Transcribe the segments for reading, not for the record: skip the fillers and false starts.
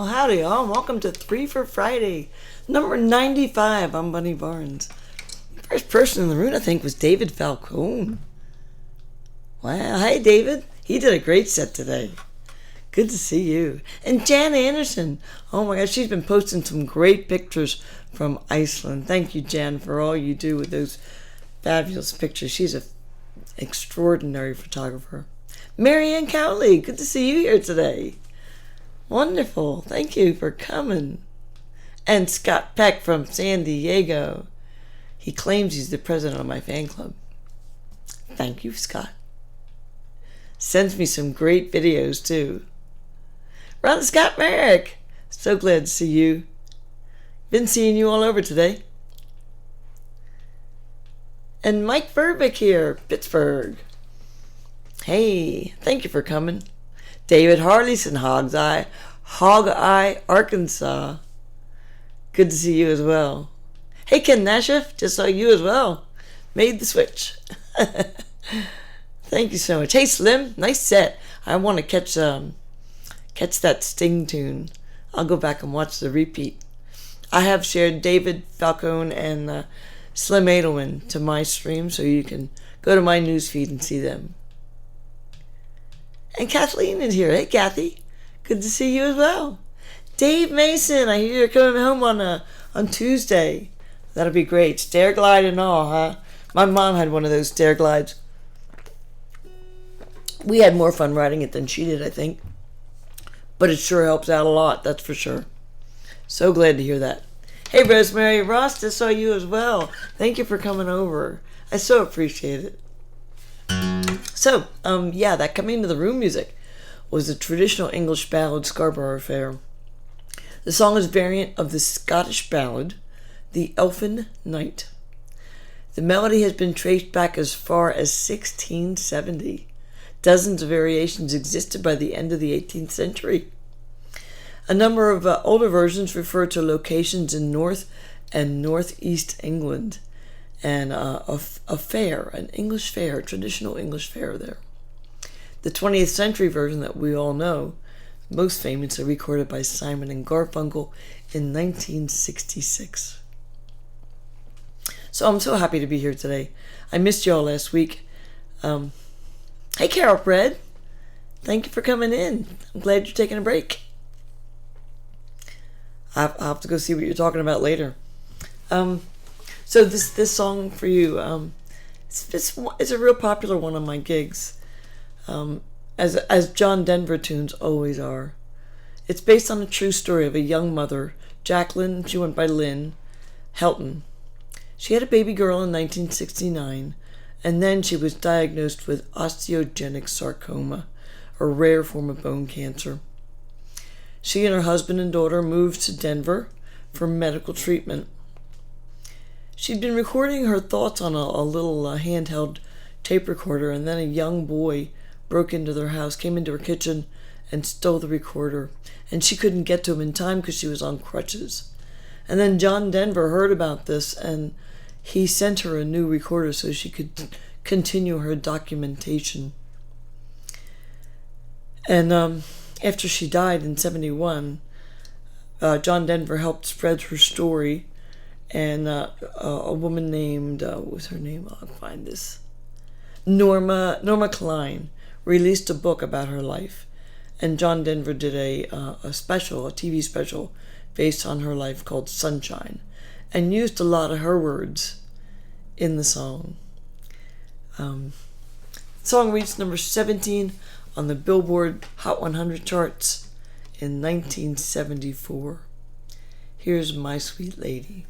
Well, howdy, y'all. Welcome to Fer Friday, number 95. I'm Bunny Barnes. First person in the room, I think, was David Falcone. Wow. Hey, David. He did a great set today. Good to see you. And Jan Anderson. Oh, my gosh. She's been posting some great pictures from Iceland. Thank you, Jan, for all you do with those fabulous pictures. She's an extraordinary photographer. Marianne Cowley. Good to see you here today. Wonderful. Thank you for coming. And Scott Peck from San Diego. He claims he's the president of my fan club. Thank you, Scott. Sends me some great videos, too. Ron Scott Merrick. So glad to see you. Been seeing you all over today. And Mike Verbeck here, Pittsburgh. Hey, thank you for coming. David Harleyson, Hog Eye, Arkansas. Good to see you as well. Hey, Ken Nashif, just saw you as well. Made the switch. Thank you so much. Hey, Slim, nice set. I want to catch that Sting tune. I'll go back and watch the repeat. I have shared David Falcone and Slim Edelman to my stream, so you can go to my newsfeed and see them. And Kathleen is here. Hey, Kathy. Good to see you as well. Dave Mason, I hear you're coming home on Tuesday. That'll be great. Stair glide and all, huh? My mom had one of those stair glides. We had more fun riding it than she did, I think. But it sure helps out a lot, that's for sure. So glad to hear that. Hey, Rosemary Ross, just saw you as well. Thank you for coming over. I so appreciate it. So, that coming to the room music was the traditional English ballad Scarborough Fair. The song is a variant of the Scottish ballad, The Elfin Knight. The melody has been traced back as far as 1670. Dozens of variations existed by the end of the 18th century. A number of older versions refer to locations in North and Northeast England. And a fair, an English fair, a traditional English fair there. The 20th century version that we all know, most famously recorded by Simon and Garfunkel in 1966. So I'm so happy to be here today. I missed y'all last week. Hey, Carol Fred. Thank you for coming in. I'm glad you're taking a break. I'll have to go see what you're talking about later. So this song for you, it's a real popular one on my gigs, as John Denver tunes always are. It's based on a true story of a young mother, Jacqueline, she went by Lynn, Helton. She had a baby girl in 1969, and then she was diagnosed with osteogenic sarcoma, a rare form of bone cancer. She and her husband and daughter moved to Denver for medical treatment. She'd been recording her thoughts on a little handheld tape recorder, and then a young boy broke into their house, came into her kitchen, and stole the recorder. And she couldn't get to him in time because she was on crutches. And then John Denver heard about this, and he sent her a new recorder so she could continue her documentation. And after she died in 1971, John Denver helped spread her story. And a woman named, what was her name? I'll find this. Norma Klein released a book about her life. And John Denver did a TV special based on her life called Sunshine, and used a lot of her words in the song. The song reached number 17 on the Billboard Hot 100 charts in 1974. Here's My Sweet Lady.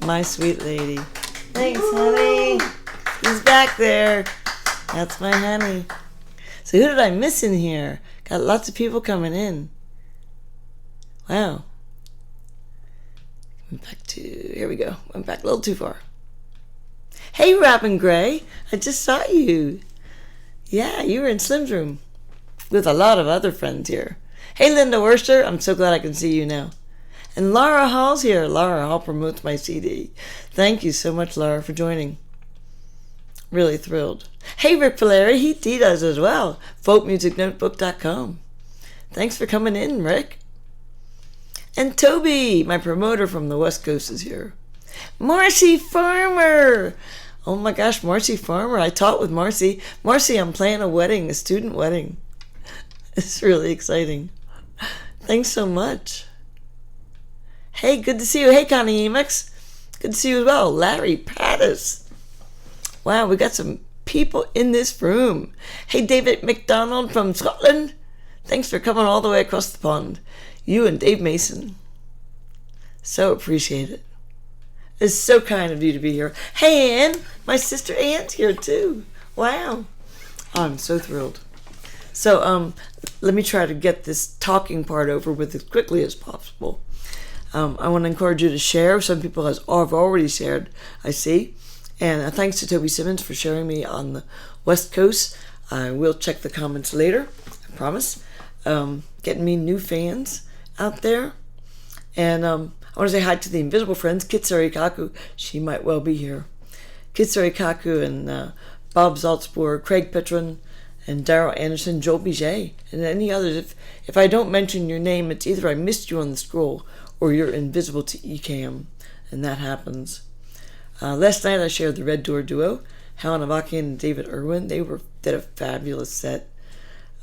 My sweet lady. Thanks, honey. He's back there. That's my honey. So who did I miss in here? Got lots of people coming in. Wow. Went back to, here we go. Went back a little too far. Hey, Robin Gray. I just saw you. Yeah, you were in Slim's room with a lot of other friends here. Hey, Linda Worcester. I'm so glad I can see you now. And Laura Hall's here. Laura Hall promotes my CD. Thank you so much, Laura, for joining. Really thrilled. Hey, Rick Valeri. He does as well. FolkMusicNotebook.com. Thanks for coming in, Rick. And Toby, my promoter from the West Coast, is here. Marcy Farmer. Oh my gosh, Marcy Farmer. I taught with Marcy. Marcy, I'm playing a wedding, a student wedding. It's really exciting. Thanks so much. Hey, good to see you. Hey, Connie Emacs. Good to see you as well. Larry Pattis. Wow, we got some people in this room. Hey, David McDonald from Scotland. Thanks for coming all the way across the pond. You and Dave Mason. So appreciate it. It's so kind of you to be here. Hey, Ann. My sister Ann's here, too. Wow. I'm so thrilled. So, let me try to get this talking part over with as quickly as possible. I want to encourage you to share. Some people have already shared, I see. And thanks to Toby Simmons for sharing me on the West Coast. I will check the comments later, I promise. Getting me new fans out there. And I want to say hi to the invisible friends, Kitsari Kaku. She might well be here. Kitsari Kaku and Bob Salzburg, Craig Petron, and Daryl Anderson, Joel Biget, and any others. If I don't mention your name, it's either I missed you on the scroll or you're invisible to ECAM, and that happens. Last night I shared the Red Door Duo, Helen Avakian and David Irwin. They did a fabulous set.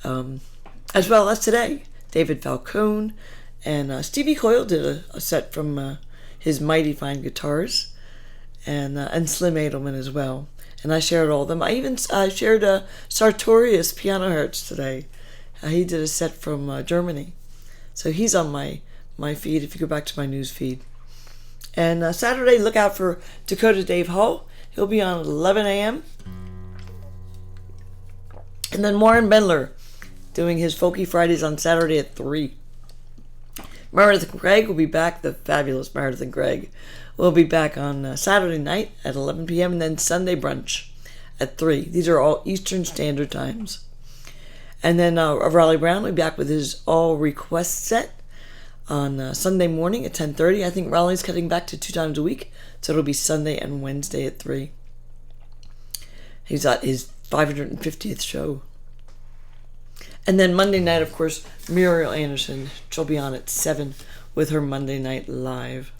As well as today, David Falcone and Stevie Coyle did a set from his Mighty Fine Guitars, and Slim Edelman as well. And I shared all of them. I even shared Sartorius Piano Hertz today. He did a set from Germany. So he's on my feed if you go back to my news feed. And Saturday, look out for Dakota Dave Hall. He'll be on at 11 a.m. And then Warren Bendler doing his Folky Fridays on Saturday at 3. Meredith and Greg will be back. The fabulous Meredith and Greg will be back on Saturday night at 11 p.m. and then Sunday brunch at 3. These are all Eastern Standard Times. And then Raleigh Brown will be back with his all request set on Sunday morning at 10:30. I think Raleigh's cutting back to 2 times a week, so it'll be Sunday and Wednesday at 3. He's at his 550th show. And then Monday night, of course, Muriel Anderson. She'll be on at 7 with her Monday Night Live.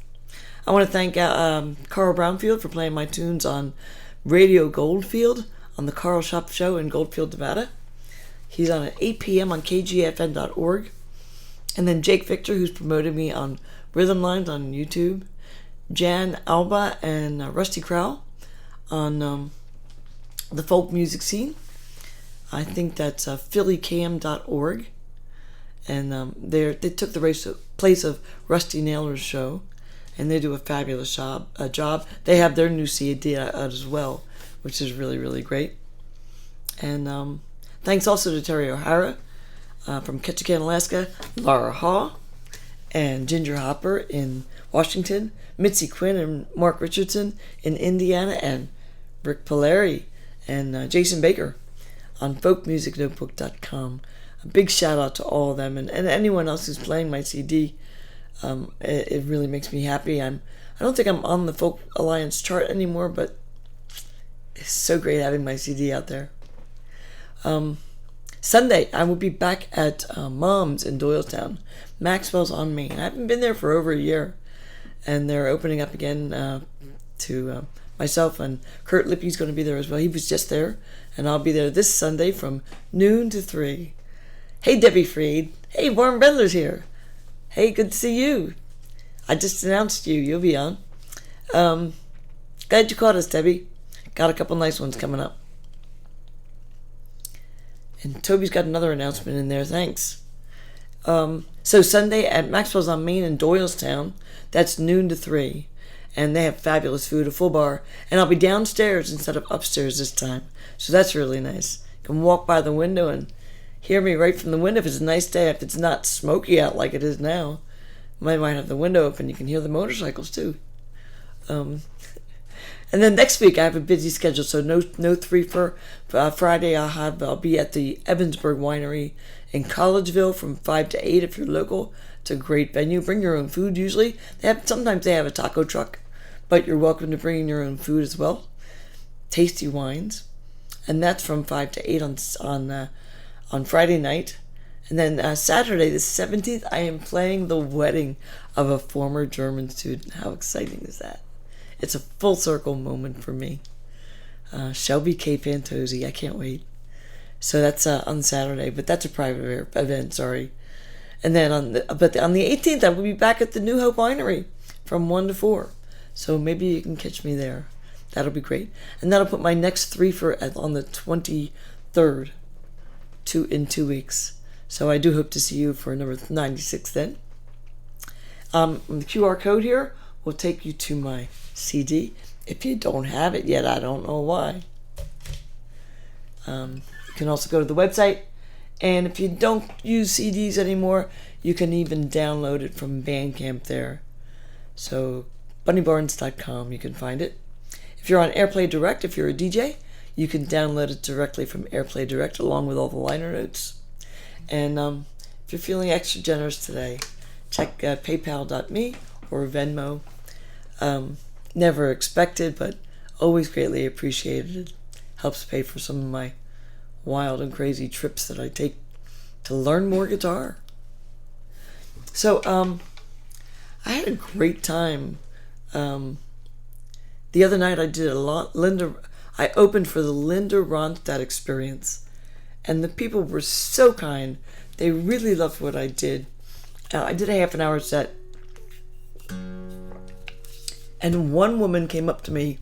I want to thank Carl Brownfield for playing my tunes on Radio Goldfield on the Carl Shop Show in Goldfield, Nevada. He's on at 8 p.m. on kgfn.org. And then Jake Victor, who's promoted me on Rhythm Lines on YouTube. Jan Alba and Rusty Crowell on the folk music scene. I think that's phillycam.org. And they took the place of Rusty Naylor's show. And they do a fabulous job. They have their new CD out as well, which is really, really great. And thanks also to Terry O'Hara from Ketchikan, Alaska, Laura Haw, and Ginger Hopper in Washington, Mitzi Quinn and Mark Richardson in Indiana, and Rick Polari and Jason Baker on folkmusicnotebook.com. A big shout out to all of them and anyone else who's playing my CD. It really makes me happy. I don't think I'm on the Folk Alliance chart anymore, but it's so great having my CD out there. Sunday, I will be back at Mom's in Doylestown. Maxwell's on Main. I haven't been there for over a year. And they're opening up again to myself, and Kurt Lippy's going to be there as well. He was just there, and I'll be there this Sunday from noon to 3. Hey, Debbie Freed. Hey, Warren Bendler's here. Hey, good to see you. I just announced you. You'll be on. Glad you caught us, Debbie. Got a couple nice ones coming up. And Toby's got another announcement in there. Thanks. So Sunday at Maxwell's on Main in Doylestown. That's noon to 3. And they have fabulous food, a full bar. And I'll be downstairs instead of upstairs this time. So that's really nice. You can walk by the window and hear me right from the window if it's a nice day. If it's not smoky out like it is now, I might have the window open. You can hear the motorcycles too. And then next week I have a busy schedule, so no 3 for Friday. I'll be at the Evansburg Winery in Collegeville from 5 to 8 if you're local. It's a great venue. Bring your own food usually. Sometimes they have a taco truck, but you're welcome to bring in your own food as well. Tasty wines. And that's from 5 to 8 on Friday night. And then Saturday the 17th, I am playing the wedding of a former German student. How exciting is that? It's a full circle moment for me. Shelby K. Pantozzi. I can't wait. So that's on Saturday, but that's a private event, sorry. And then on the 18th, I will be back at the New Hope Winery from 1 to 4. So maybe you can catch me there. That'll be great. And that'll put my next 3 on the 23rd, in 2 weeks. So I do hope to see you for number 96 then. The QR code here will take you to my CD. If you don't have it yet, I don't know why. You can also go to the website, and if you don't use CDs anymore, you can even download it from Bandcamp there. So bunnybarnes.com, you can find it. If you're on AirPlay Direct, if you're a DJ, you can download it directly from AirPlay Direct along with all the liner notes. And if you're feeling extra generous today, check paypal.me or Venmo. Never expected, but always greatly appreciated. Helps pay for some of my wild and crazy trips that I take to learn more guitar. So I had a great time. The other night I did a lot. I opened for the Linda Ronstadt Experience, and the people were so kind. They really loved what I did. I did a half an hour set, and one woman came up to me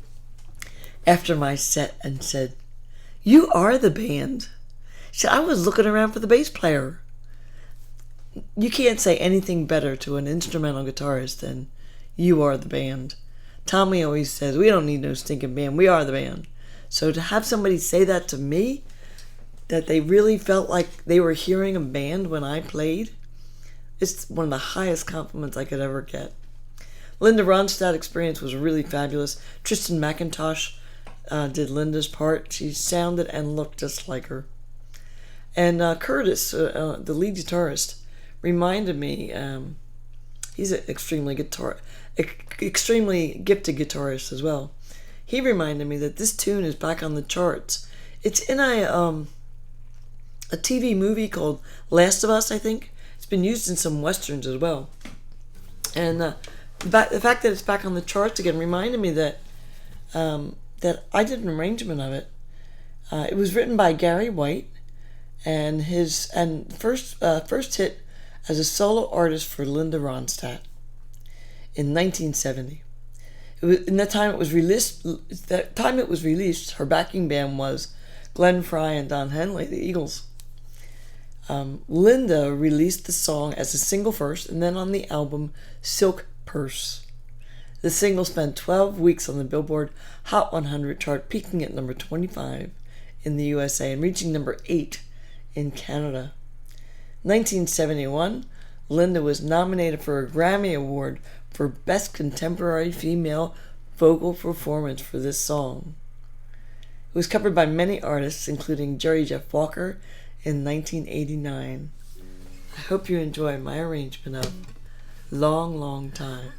after my set and said, "You are the band." She said, "I was looking around for the bass player." You can't say anything better to an instrumental guitarist than "You are the band." Tommy always says, "We don't need no stinking band. We are the band." So to have somebody say that to me, that they really felt like they were hearing a band when I played, it's one of the highest compliments I could ever get. Linda Ronstadt Experience was really fabulous. Tristan McIntosh did Linda's part. She sounded and looked just like her. And Curtis, the lead guitarist, reminded me, he's an extremely gifted guitarist as well. He reminded me that this tune is back on the charts. It's in a TV movie called Last of Us, I think. It's been used in some westerns as well. And the fact that it's back on the charts again reminded me that that I did an arrangement of it. It was written by Gary White, and his first hit as a solo artist for Linda Ronstadt in 1970. In that time it was released. Her backing band was Glenn Frey and Don Henley, the Eagles. Linda released the song as a single first, and then on the album Silk Purse. The single spent 12 weeks on the Billboard Hot 100 chart, peaking at number 25 in the USA and reaching number 8 in Canada. 1971, Linda was nominated for a Grammy Award for Best Contemporary Female Vocal Performance for this song. It was covered by many artists, including Jerry Jeff Walker in 1989. I hope you enjoy my arrangement of Long, Long Time.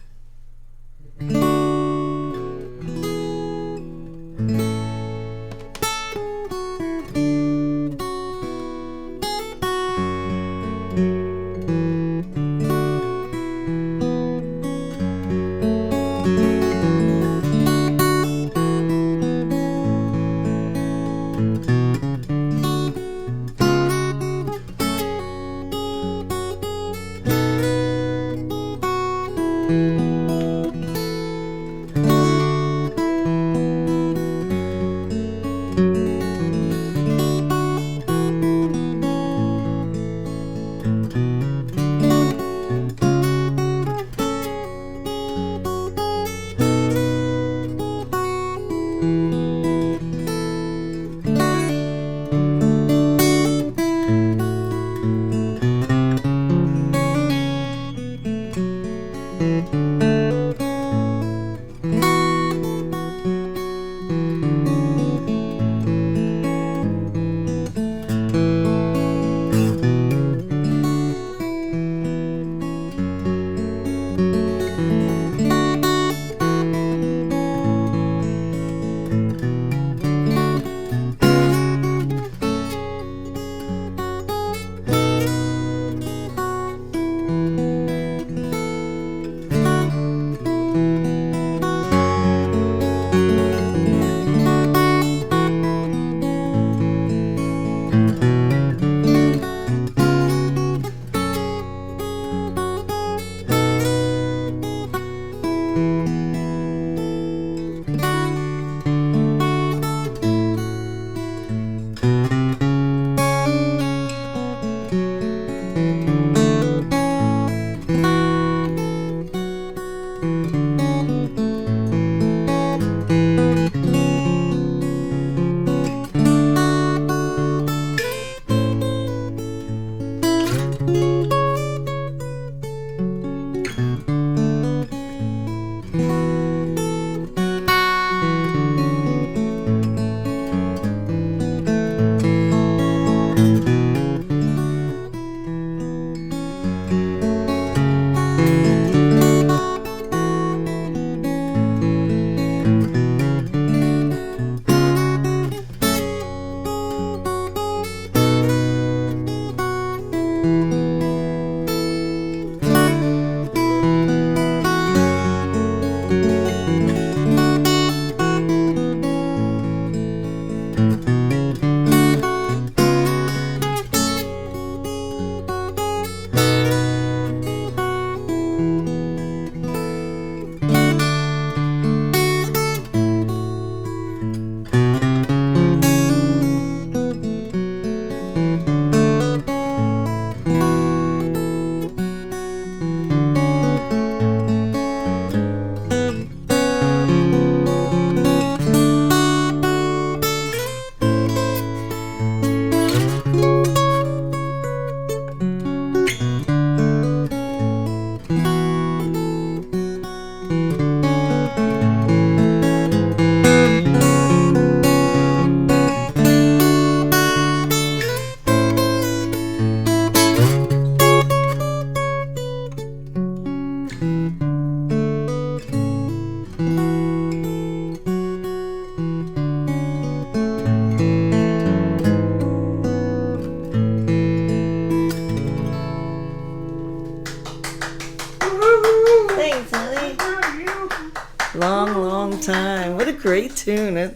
Long time. What a great tune.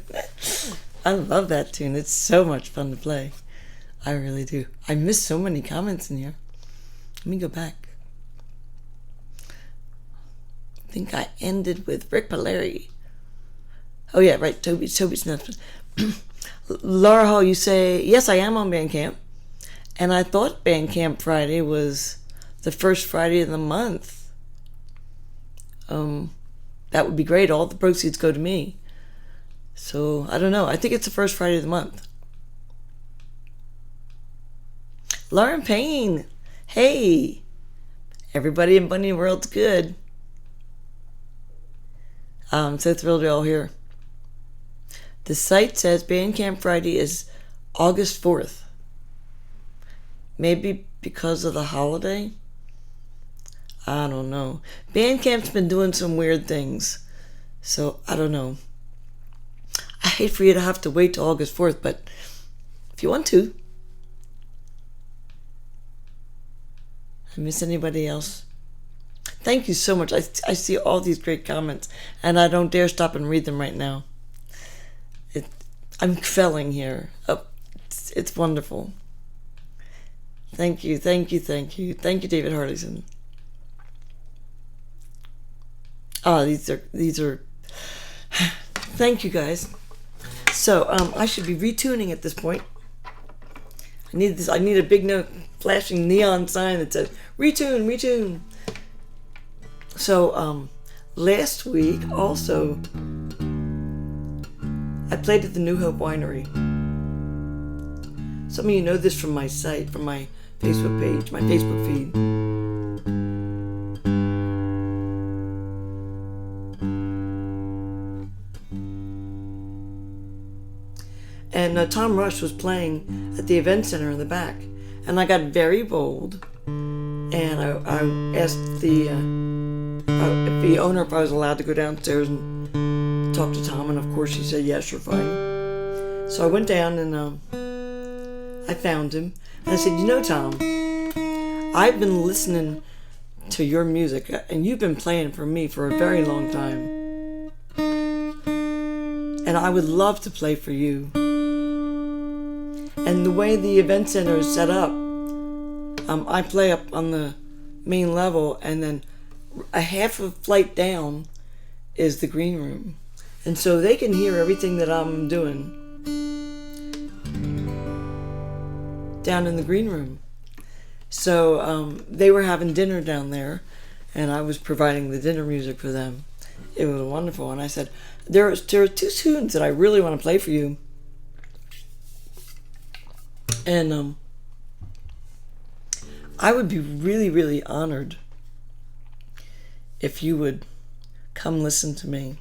I love that tune. It's so much fun to play. I really do. I missed so many comments in here. Let me go back. I think I ended with Rick Polari. Oh yeah, right. Toby Smith. Laura Hall, you say, yes, I am on Bandcamp. And I thought Bandcamp Friday was the first Friday of the month. That would be great. All the proceeds go to me. So, I don't know. I think it's the first Friday of the month. Lauren Payne. Hey. Everybody in Bunny World's good. I'm so thrilled you're all here. The site says Bandcamp Friday is August 4th. Maybe because of the holiday? I don't know. Bandcamp's been doing some weird things. So, I don't know. I hate for you to have to wait till August 4th, but if you want to. I miss anybody else? Thank you so much. I see all these great comments, and I don't dare stop and read them right now. I'm felling here. Oh, it's wonderful. Thank you. Thank you, David Harleyson. Oh, these are. Thank you, guys. So, I should be retuning at this point. I need a big note, flashing neon sign that says retune. So, last week also, I played at the New Hope Winery. Some of you know this from my site, from my Facebook page, my Facebook feed. And Tom Rush was playing at the event center in the back. And I got very bold. And I asked the owner if I was allowed to go downstairs and talk to Tom. And of course he said, yes, you're fine. So I went down and I found him. And I said, you know, Tom, I've been listening to your music. And you've been playing for me for a very long time. And I would love to play for you. And the way the event center is set up, I play up on the main level, and then a half a flight down is the green room. And so they can hear everything that I'm doing down in the green room. So they were having dinner down there, and I was providing the dinner music for them. It was wonderful. And I said, there are two tunes that I really want to play for you. And I would be really, really honored if you would come listen to me.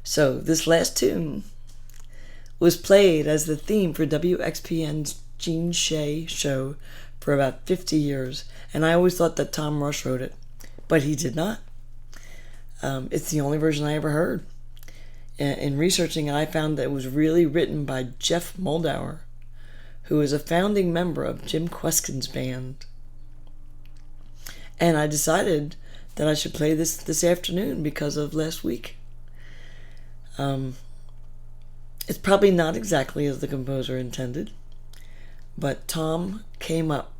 So this last tune was played as the theme for WXPN's Gene Shea show for about 50 years. And I always thought that Tom Rush wrote it, but he did not. It's the only version I ever heard. In researching it, I found that it was really written by Jeff Moldauer, who is a founding member of Jim Kweskin's band. And I decided that I should play this afternoon because of last week. It's probably not exactly as the composer intended, but Tom came up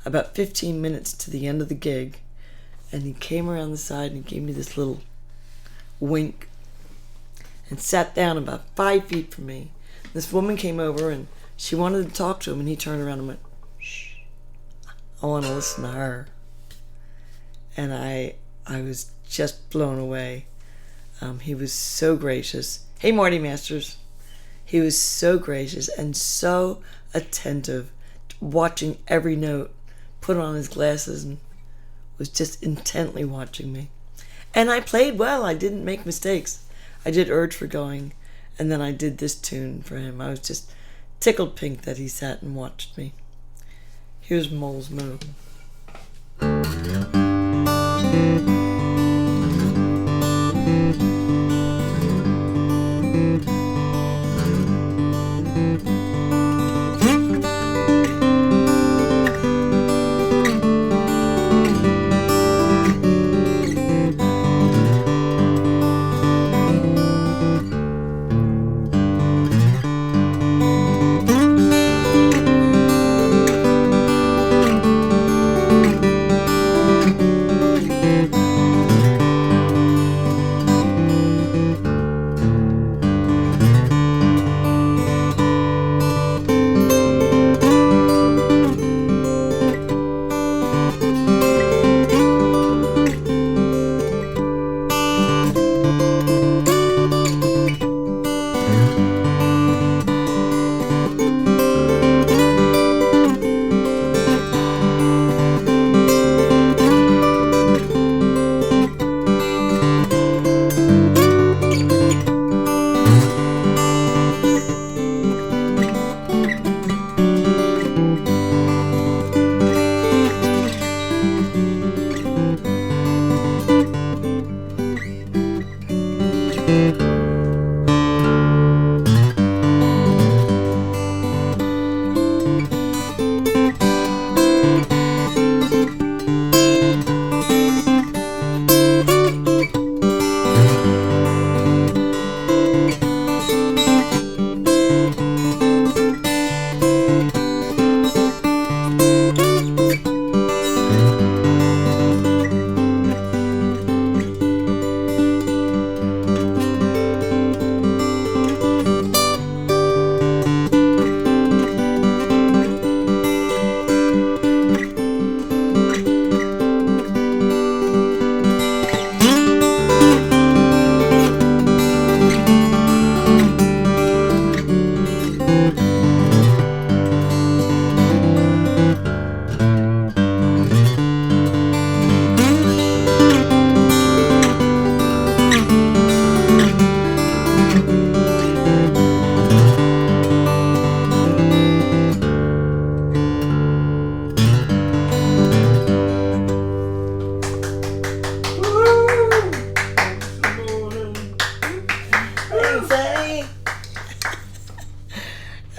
about 15 minutes to the end of the gig, and he came around the side and gave me this little wink and sat down about 5 feet from me. This woman came over and she wanted to talk to him, and he turned around and went, "Shh, I want to listen to her." And I was just blown away. He was so gracious. Hey, Marty Masters. He was so gracious and so attentive, watching every note, put on his glasses, and was just intently watching me. And I played well. I didn't make mistakes. I did Urge for Going, and then I did this tune for him. I was just tickled pink that he sat and watched me. Here's Mole's Moo.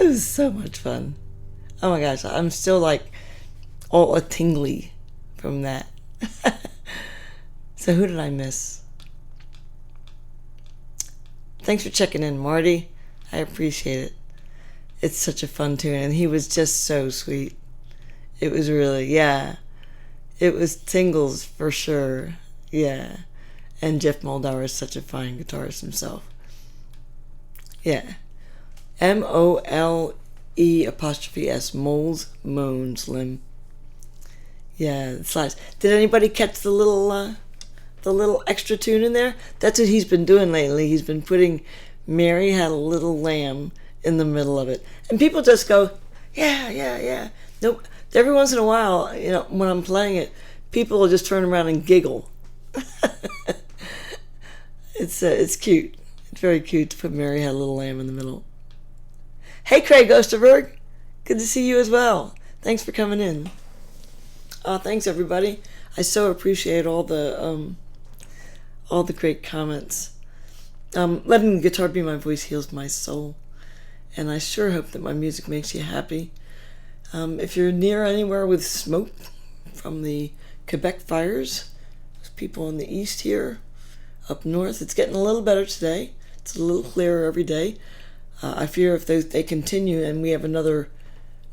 It was so much fun. Oh my gosh, I'm still like all a tingly from that. So who did I miss? Thanks for checking in, Marty. I appreciate it. It's such a fun tune, and he was just so sweet. It was really, yeah. It was tingles for sure. Yeah. And Jeff Moldauer is such a fine guitarist himself. Yeah. MOLE''S, Moles, Moans, Lim. Yeah, it's nice. Did anybody catch the little extra tune in there? That's what he's been doing lately. He's been putting Mary Had a Little Lamb in the middle of it. And people just go, yeah, yeah, yeah. Nope. Every once in a while, when I'm playing it, people will just turn around and giggle. It's cute. It's very cute to put Mary Had a Little Lamb in the middle. Hey, Craig Osterberg. Good to see you as well. Thanks for coming in. Thanks, everybody. I so appreciate all the great comments. Letting the guitar be my voice heals my soul. And I sure hope that my music makes you happy. If you're near anywhere with smoke from the Quebec fires, there's people in the east here, up north, it's getting a little better today. It's a little clearer every day. I fear if they continue and we have another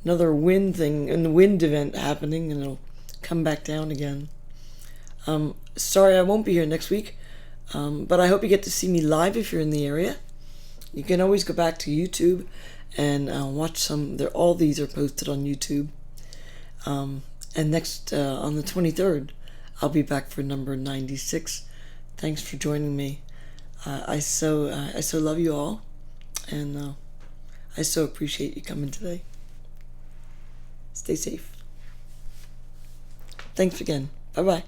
wind thing, and the wind event happening, and it'll come back down again. Sorry I won't be here next week, but I hope you get to see me live if you're in the area. You can always go back to YouTube and watch some. All these are posted on YouTube. And next, on the 23rd, I'll be back for number 96. Thanks for joining me. I so love you all, and I so appreciate you coming today. Stay safe. Thanks again. Bye-bye.